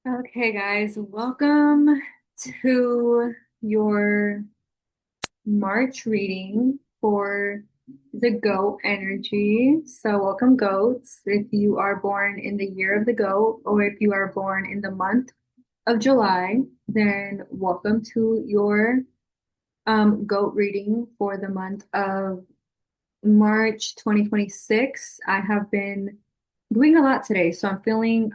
Okay, guys, welcome to your March reading for the goat energy. So, welcome, goats. If you are born in the year of the goat, or if you are born in the month of July, then welcome to your goat reading for the month of March 2026. I have been doing a lot today, so I'm feeling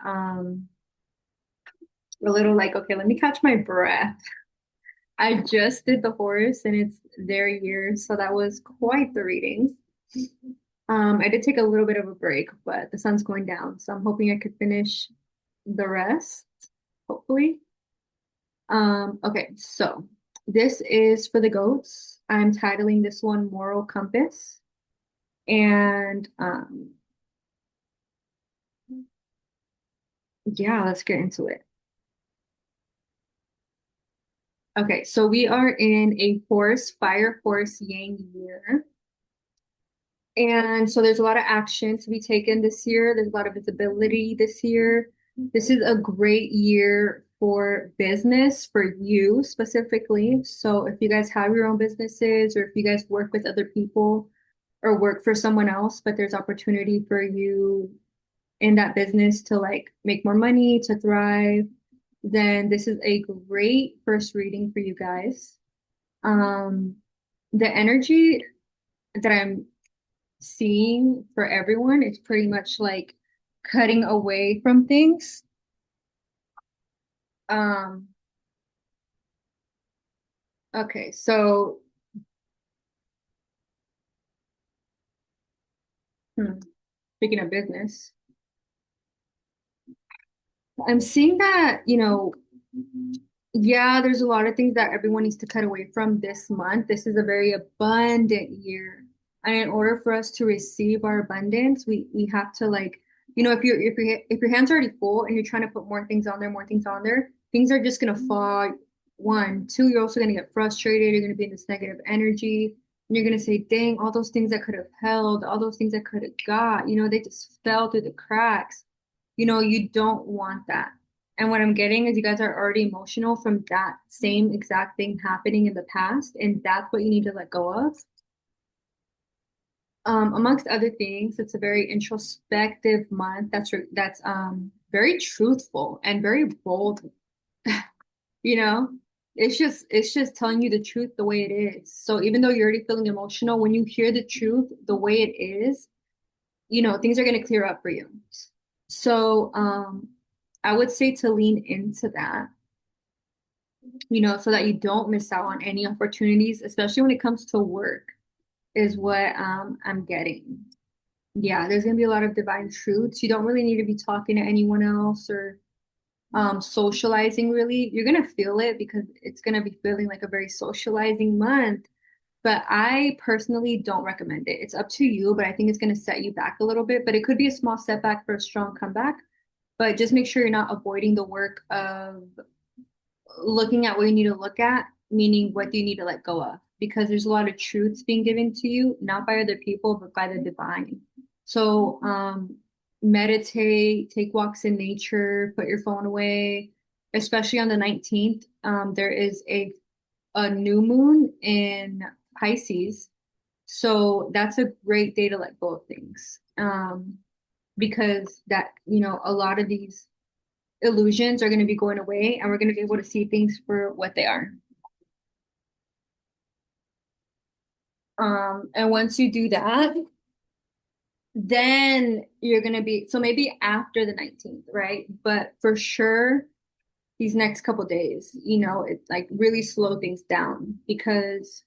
a little like, okay, let me catch my breath. I just did the horse and it's their year, so that was quite the reading. I did take a little bit of a break, but the sun's going down, so I'm hoping I could finish the rest, hopefully. Okay, so this is for the goats. I'm titling this one Moral Compass. And yeah, let's get into it. Okay, so we are in a horse, fire horse yang year. And so there's a lot of action to be taken this year. There's a lot of visibility this year. This is a great year for business for you specifically. So if you guys have your own businesses or if you guys work with other people or work for someone else, but there's opportunity for you in that business to like make more money, to thrive, then this is a great first reading for you guys. Um, the energy that I'm seeing for everyone is pretty much like cutting away from things. Um, okay, so hmm, speaking of business, I'm seeing that, yeah, there's a lot of things that everyone needs to cut away from this month. This is a very abundant year. And in order for us to receive our abundance, we have to like, if your hands are already full and you're trying to put more things on there, things are just gonna fall. One, two, you're also gonna get frustrated. You're gonna be in this negative energy. And you're gonna say, dang, all those things I could have held, all those things I could have got, they just fell through the cracks. You don't want that. And what I'm getting is you guys are already emotional from that same exact thing happening in the past, and that's what you need to let go of. Amongst other things, it's a very introspective month. That's very truthful and very bold. You know, it's just telling you the truth the way it is. So even though you're already feeling emotional, when you hear the truth the way it is, things are gonna clear up for you. So I would say to lean into that, so that you don't miss out on any opportunities, especially when it comes to work, is what I'm getting. Yeah, there's gonna be a lot of divine truths. You don't really need to be talking to anyone else or socializing really. You're gonna feel it because it's gonna be feeling like a very socializing month. But I personally don't recommend it. It's up to you, but I think it's gonna set you back a little bit. But it could be a small setback for a strong comeback. But just make sure you're not avoiding the work of looking at what you need to look at, meaning what do you need to let go of? Because there's a lot of truths being given to you, not by other people, but by the divine. So, meditate, take walks in nature, put your phone away, especially on the 19th. There is a new moon in Pisces. So that's a great day to let go of things. Because a lot of these illusions are going to be going away and we're going to be able to see things for what they are. And once you do that, then you're going to be, so maybe after the 19th, right? But for sure, these next couple days, it's like really slow things down because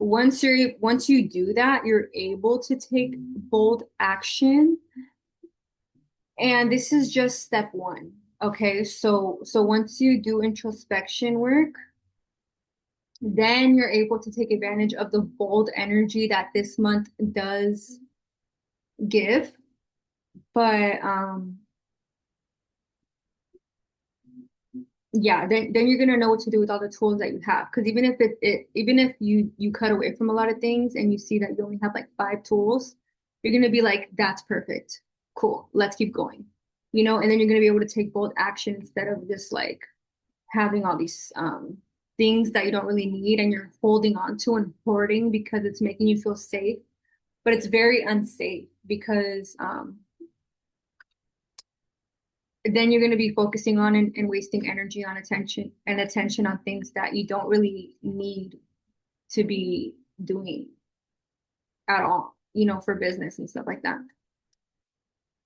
once you do that, you're able to take bold action. And this is just step one. Okay, so once you do introspection work, then you're able to take advantage of the bold energy that this month does give. But yeah, then you're gonna know what to do with all the tools that you have. Because even if you cut away from a lot of things and you see that you only have like 5 tools, you're gonna be like, that's perfect. Cool. Let's keep going. and then you're going to be able to take bold action instead of just like having all these things that you don't really need and you're holding on to and hoarding because it's making you feel safe. But it's very unsafe because then you're going to be focusing on and wasting energy on attention on things that you don't really need to be doing at all, for business and stuff like that.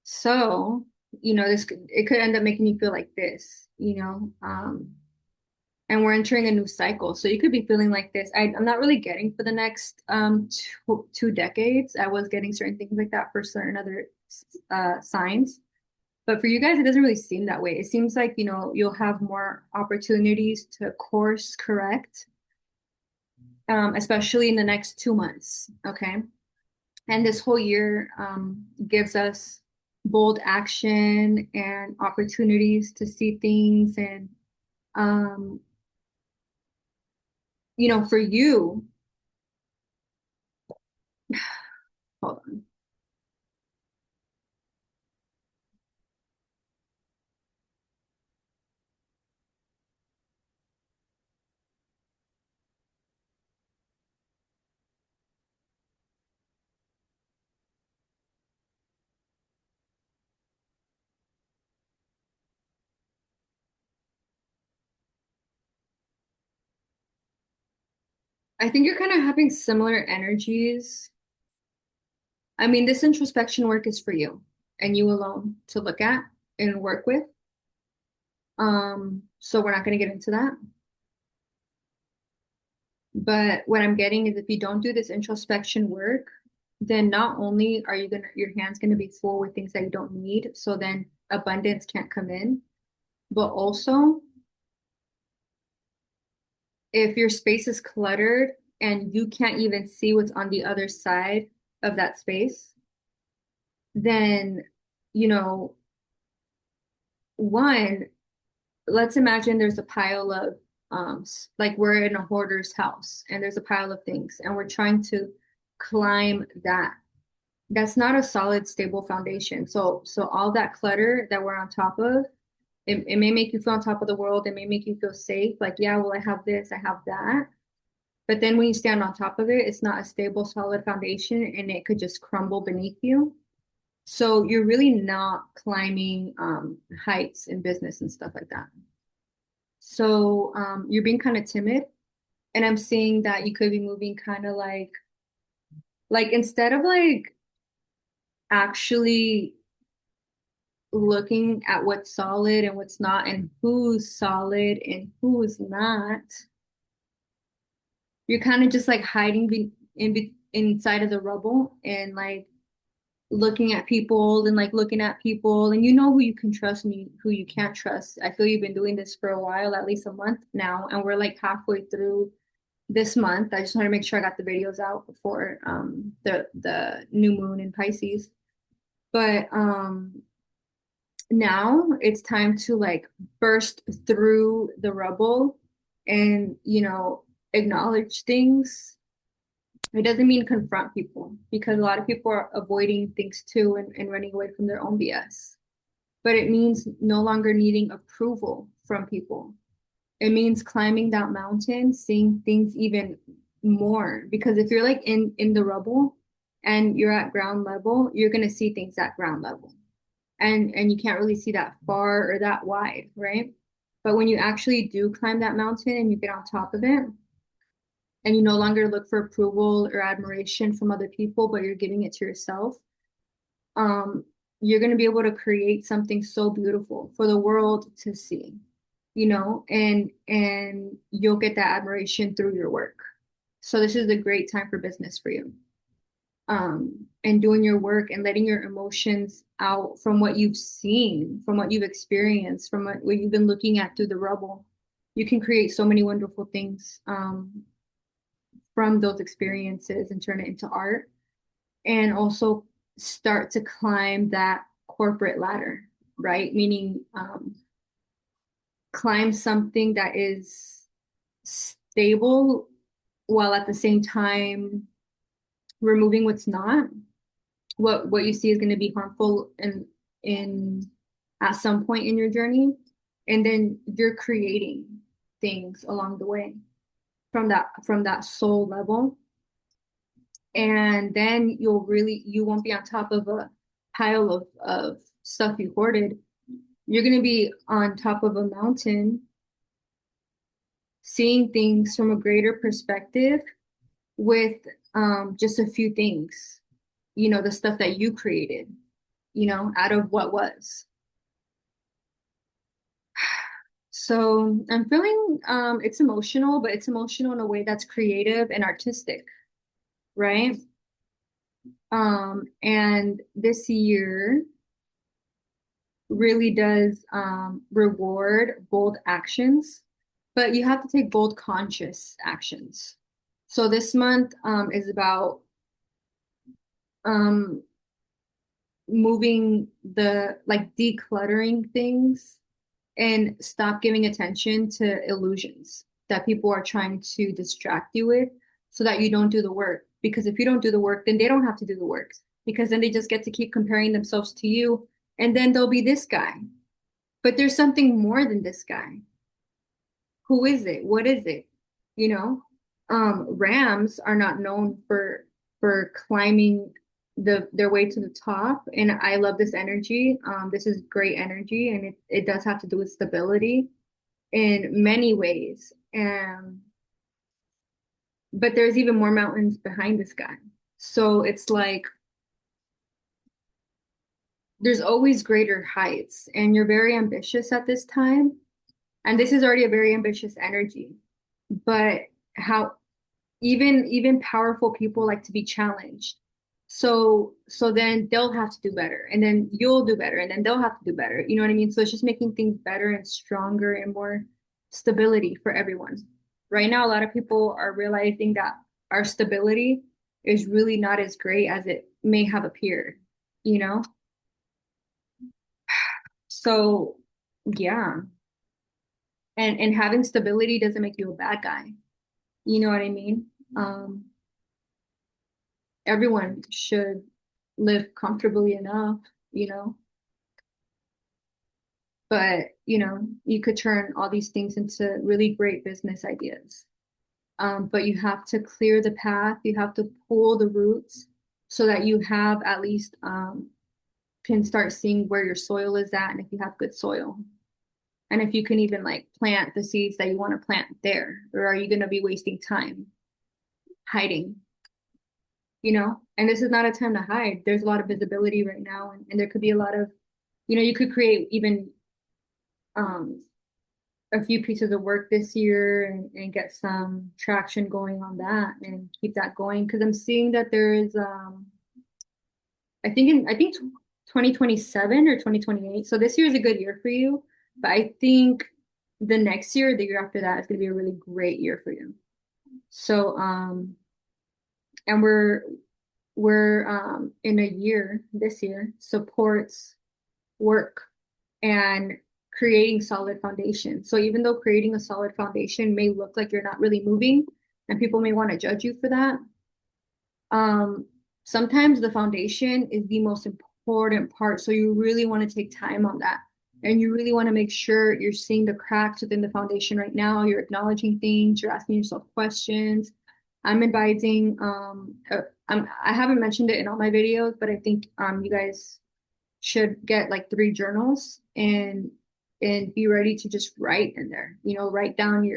So, it could end up making you feel like this. And we're entering a new cycle. So you could be feeling like this. I'm not really getting for the next two decades. I was getting certain things like that for certain other signs. But for you guys, it doesn't really seem that way. It seems like, you'll have more opportunities to course correct, especially in the next 2 months. Okay. And this whole year gives us bold action and opportunities to see things. And, um, for you, hold on. I think you're kind of having similar energies. I mean, this introspection work is for you and you alone to look at and work with. So we're not going to get into that. But what I'm getting is if you don't do this introspection work, then not only are your hands gonna be full with things that you don't need, so then abundance can't come in, but also if your space is cluttered and you can't even see what's on the other side of that space, then, you know, one, let's imagine there's a pile of like we're in a hoarder's house and there's a pile of things and we're trying to climb that. That's not a solid, stable foundation. So all that clutter that we're on top of, it may make you feel on top of the world. It may make you feel safe. Like, yeah, well, I have this, I have that. But then when you stand on top of it, it's not a stable, solid foundation and it could just crumble beneath you. So you're really not climbing heights in business and stuff like that. So you're being kind of timid. And I'm seeing that you could be moving kind of like instead of like actually looking at what's solid and what's not and who's solid and who's not, you're kind of just like hiding inside of the rubble and like looking at people and like looking at people and you know who you can trust and who you can't trust. I feel you've been doing this for a while, at least a month now, and we're like halfway through this month. I just want to make sure I got the videos out before the new moon in Pisces. But now it's time to like burst through the rubble and acknowledge things. It doesn't mean confront people because a lot of people are avoiding things too and running away from their own BS. But it means no longer needing approval from people. It means climbing that mountain, seeing things even more. Because if you're like in the rubble and you're at ground level, you're gonna see things at ground level. And you can't really see that far or that wide, right? But when you actually do climb that mountain and you get on top of it, and you no longer look for approval or admiration from other people, but you're giving it to yourself, um, you're going to be able to create something so beautiful for the world to see, and you'll get that admiration through your work. So this is a great time for business for you. And doing your work and letting your emotions out from what you've seen, from what you've experienced, from what you've been looking at through the rubble. You can create so many wonderful things from those experiences and turn it into art and also start to climb that corporate ladder, right? Meaning climb something that is stable while at the same time removing what's not. What you see is going to be harmful in at some point in your journey, and then you're creating things along the way from that soul level. And then you won't be on top of a pile of stuff you hoarded. You're going to be on top of a mountain, seeing things from a greater perspective with just a few things, the stuff that you created, out of what was. So I'm feeling it's emotional, but it's emotional in a way that's creative and artistic, right? And this year really does reward bold actions, but you have to take bold conscious actions. So this month is about um moving the like decluttering things and stop giving attention to illusions that people are trying to distract you with so that you don't do the work. Because if you don't do the work, then they don't have to do the work because then they just get to keep comparing themselves to you and then they'll be this guy. But there's something more than this guy. Who is it? What is it? You know? Rams are not known for climbing their way to the top. And I love this energy. This is great energy, and it does have to do with stability in many ways. And but there's even more mountains behind this guy. So it's like there's always greater heights, and you're very ambitious at this time. And this is already a very ambitious energy. But how even powerful people like to be challenged. So then they'll have to do better, and then you'll do better, and then they'll have to do better. You know what I mean? So it's just making things better and stronger and more stability for everyone. Right now, a lot of people are realizing that our stability is really not as great as it may have appeared, you know? So yeah. And having stability doesn't make you a bad guy. You know what I mean? Everyone should live comfortably enough, you know, but you could turn all these things into really great business ideas. But you have to clear the path, you have to pull the roots so that you have at least can start seeing where your soil is at and if you have good soil. And if you can even like plant the seeds that you want to plant there, or are you going to be wasting time hiding? And this is not a time to hide. There's a lot of visibility right now, and there could be a lot of, you could create even um, a few pieces of work this year and get some traction going on that and keep that going. Because I'm seeing that there is, I think 2027 or 2028. So this year is a good year for you, but I think the next year, the year after that, is going to be a really great year for you. So, and we're in a year this year supports work and creating solid foundation. So even though creating a solid foundation may look like you're not really moving and people may want to judge you for that, um, sometimes the foundation is the most important part. So you really want to take time on that. And you really want to make sure you're seeing the cracks within the foundation right now. You're acknowledging things, you're asking yourself questions. I'm advising, I haven't mentioned it in all my videos, but I think you guys should get like 3 journals and be ready to just write in there. Write down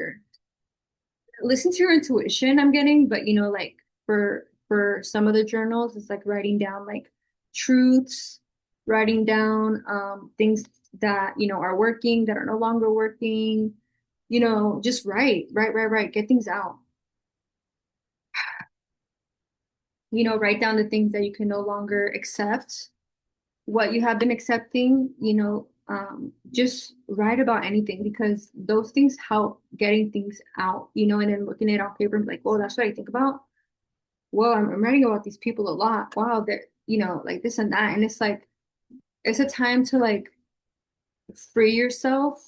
listen to your intuition I'm getting, but like for some of the journals, it's like writing down like truths, writing down things that are working, that are no longer working. Just write, get things out. Write down the things that you can no longer accept, what you have been accepting, just write about anything because those things help getting things out, and then looking at it on paper and be like, oh, that's what I think about. Well, I'm writing about these people a lot. Wow, they're, like this and that. And it's like, it's a time to like free yourself.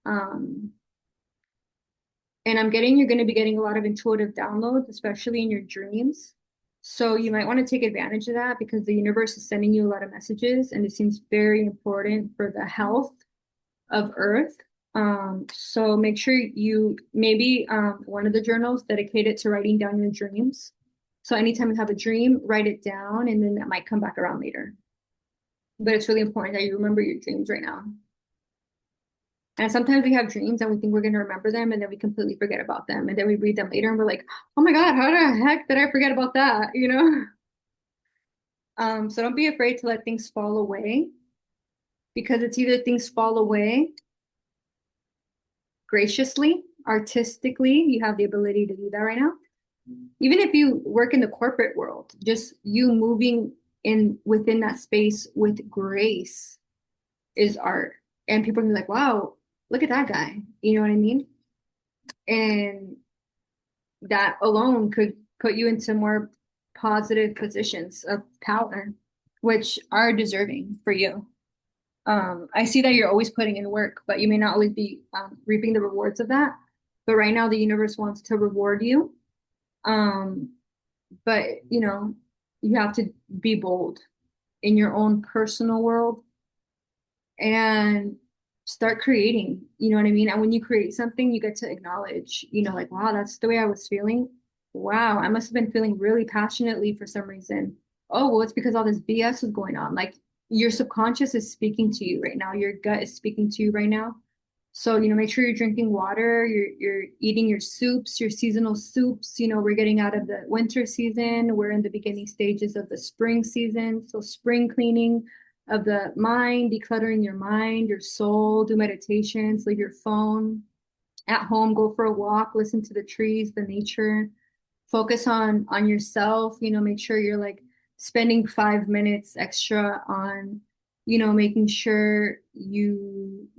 Um, and I'm getting, you're going to be getting a lot of intuitive downloads, especially in your dreams. So you might want to take advantage of that because the universe is sending you a lot of messages and it seems very important for the health of Earth. So make sure you maybe one of the journals dedicated to writing down your dreams. So anytime you have a dream, write it down and then that might come back around later. But it's really important that you remember your dreams right now. And sometimes we have dreams and we think we're going to remember them and then we completely forget about them. And then we read them later and we're like, oh my God, how the heck did I forget about that? You know? So don't be afraid to let things fall away because it's either things fall away graciously, artistically, you have the ability to do that right now. Even if you work in the corporate world, just you moving in within that space with grace is art. And people can be like, wow, look at that guy. You know what I mean? And that alone could put you into more positive positions of power, which are deserving for you. I see that you're always putting in work, but you may not always be reaping the rewards of that. But right now, the universe wants to reward you. Um, but you have to be bold in your own personal world and start creating. You know what I mean? And when you create something, you get to acknowledge, like, wow, that's the way I was feeling. Wow, I must have been feeling really passionately for some reason. Oh, well, it's because all this BS is going on. Like your subconscious is speaking to you right now. Your gut is speaking to you right now. So, make sure you're drinking water, you're eating your soups, your seasonal soups. We're getting out of the winter season. We're in the beginning stages of the spring season. So spring cleaning of the mind, decluttering your mind, your soul, do meditations, leave your phone at home, go for a walk, listen to the trees, the nature, focus on yourself, make sure you're like spending 5 minutes extra on, making sure you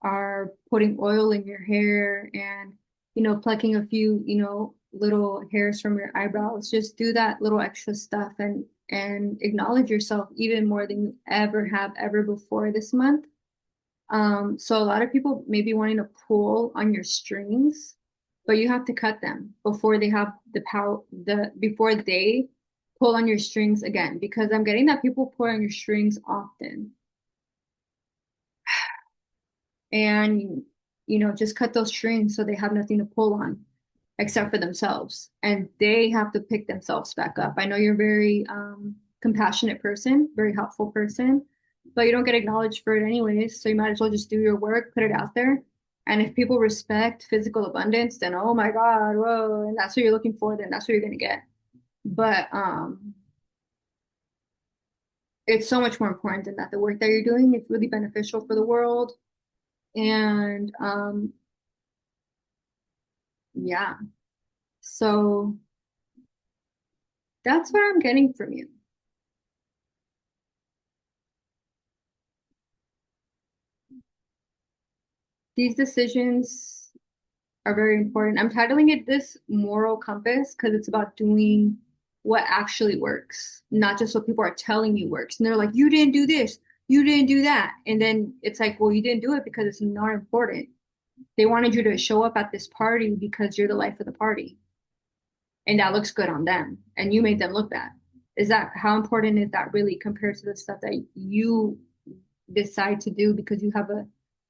are putting oil in your hair and, plucking a few, little hairs from your eyebrows. Just do that little extra stuff and acknowledge yourself even more than you ever have ever before this month. So a lot of people may be wanting to pull on your strings, but you have to cut them before they have the power, before they pull on your strings again, because I'm getting that people pull on your strings often. And, just cut those strings so they have nothing to pull on except for themselves. And they have to pick themselves back up. I know you're a very compassionate person, very helpful person, but you don't get acknowledged for it anyways. So you might as well just do your work, put it out there. And if people respect physical abundance, then oh my God, whoa, and that's what you're looking for, then that's what you're gonna get. But it's so much more important than that. The work that you're doing, it's really beneficial for the world. And yeah, so that's what I'm getting from you. These decisions are very important. I'm titling it this moral compass because it's about doing what actually works, not just what people are telling you works. And they're like, you didn't do this, you didn't do that. And then it's like, well, you didn't do it because it's not important. They wanted you to show up at this party because you're the life of the party. And that looks good on them. And you made them look bad. Is that how important is that really compared to the stuff that you decide to do because you have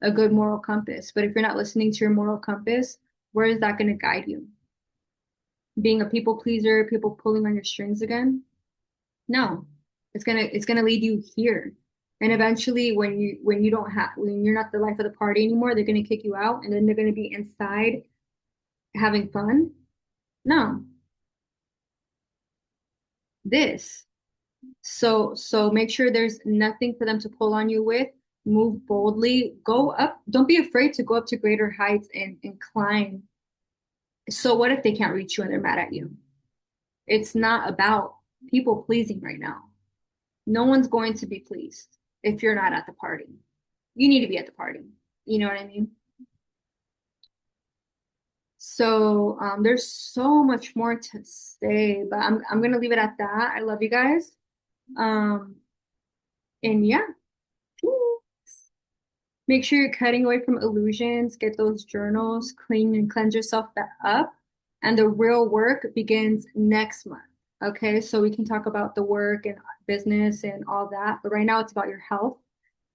a good moral compass? But if you're not listening to your moral compass, where is that going to guide you? Being a people pleaser, people pulling on your strings again? No. It's gonna lead you here. And eventually when you're not the life of the party anymore, they're gonna kick you out and then they're gonna be inside having fun. No, this. So make sure there's nothing for them to pull on you with. Move boldly, go up. Don't be afraid to go up to greater heights and climb. So what if they can't reach you and they're mad at you? It's not about people pleasing right now. No one's going to be pleased if you're not at the party. You need to be at the party. You know what I mean? So there's so much more to say, but I'm gonna leave it at that. I love you guys. Um, and yeah, make sure you're cutting away from illusions, get those journals, clean and cleanse yourself back up. And the real work begins next month. Okay, so we can talk about the work and business and all that, but right now it's about your health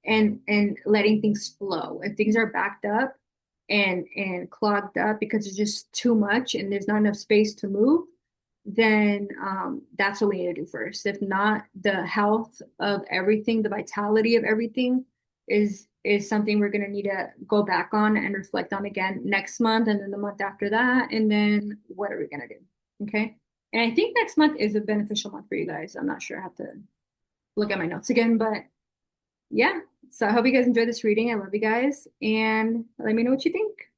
and letting things flow. If things are backed up and clogged up because it's just too much and there's not enough space to move, then that's what we need to do first. If not, the health of everything, the vitality of everything is something we're gonna need to go back on and reflect on again next month and then the month after that, and then what are we gonna do? Okay. And I think next month is a beneficial month for you guys. I'm not sure. I have to look at my notes again, but yeah. So I hope you guys enjoyed this reading. I love you guys, and let me know what you think.